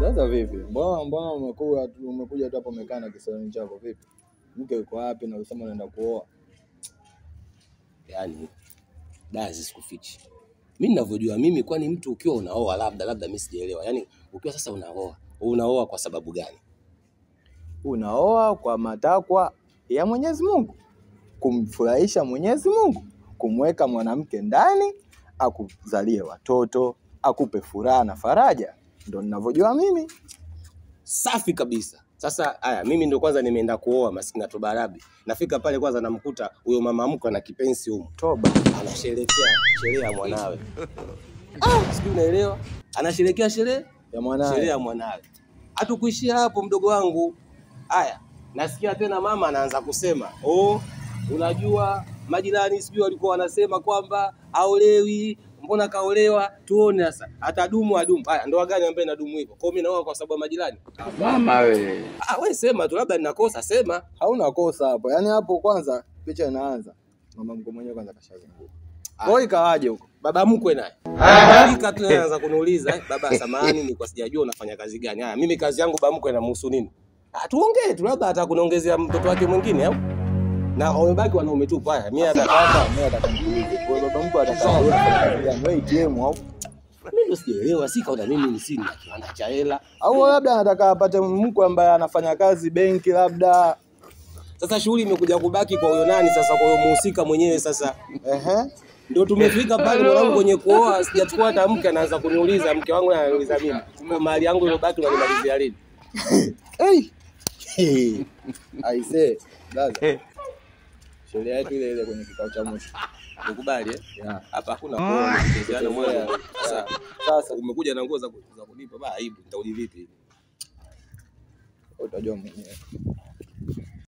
Sasa vipi? Mbona umekuja tu hapo umekaa na kisaloni chako vipi? Mke yuko wapi na unasema unaenda kuoa? Yaani dazi sikufichi. Mimi ninavyojua mimi, kwani mtu ukiwa unaoa labda mimi sijaelewa. Yaani ukiwa sasa unaoa kwa sababu gani? Unaoa kwa matakwa ya Mwenyezi Mungu. Kumfurahisha Mwenyezi Mungu, kumweka mwanamke ndani, akuzalie watoto, akupe furaha na faraja. Ndio ninavyojua mimi. Safi kabisa. Sasa haya, mimi ndio kwanza nimeenda kuoa maskini Tobarabi. Nafika pale kwanza namkuta huyo mama mkwe na kipenzi huko. Toba Anasherehekea sherehe ya mwanawe. Sijui unaelewa? Anasherehekea sherehe ya mwanawe. Hatukuishia hapo mdogo wangu. Haya, nasikia tena mama anaanza kusema, unajua majirani sijui walikuwa wanasema kwamba haolewi, mbona kaolewa, tuone sasa atadumu. Haya, ndoa gani ambaye inadumu hivyo? Kwa mimi naoa kwa sababu ya majirani? Mama wewe. Wewe sema tu, labda ninakosa, sema. Hauna kosa hapo. Yaani hapo kwanza picha inaanza. Mama mkwe mwenyewe kwanza kashazunguka. Kwa ikawaje huko? Baba mkwe naye. Hakika tu anaanza kuniuliza, baba samahani ni kwa sijajua unafanya kazi gani. Haya, mimi kazi yangu baba mkwe inamhusu nini? Tuongee tu, labda atakuniongezea mtoto wake mwingine au? Na wamebaki wanaume tu haya. Mimi atakuuliza. Kwa baba mkwe atakaye wewe ATM au? Mimi sijaelewa, si kaona mimi ni sina kiwanda cha hela. Au labda anataka apate mkwe ambaye anafanya kazi benki labda. Sasa shughuli imekuja kubaki kwa huyo nani sasa, kwa huyo muhusika mwenyewe sasa. Ndio tumefika pale mwanangu kwenye kuoa, sijachukua hata mke anaanza kuniuliza, mke wangu ananiuliza mimi. Kumbe mali yangu iliyobaki unanimalizia lini? I say, dada. Sheria yetu ile kwenye kikao cha mwisho. Ukubali hapa hakuna kuoa, moja. Sasa umekuja na nguo za kunipa, aibu, nitaudi vipi? Utajua mwenyewe.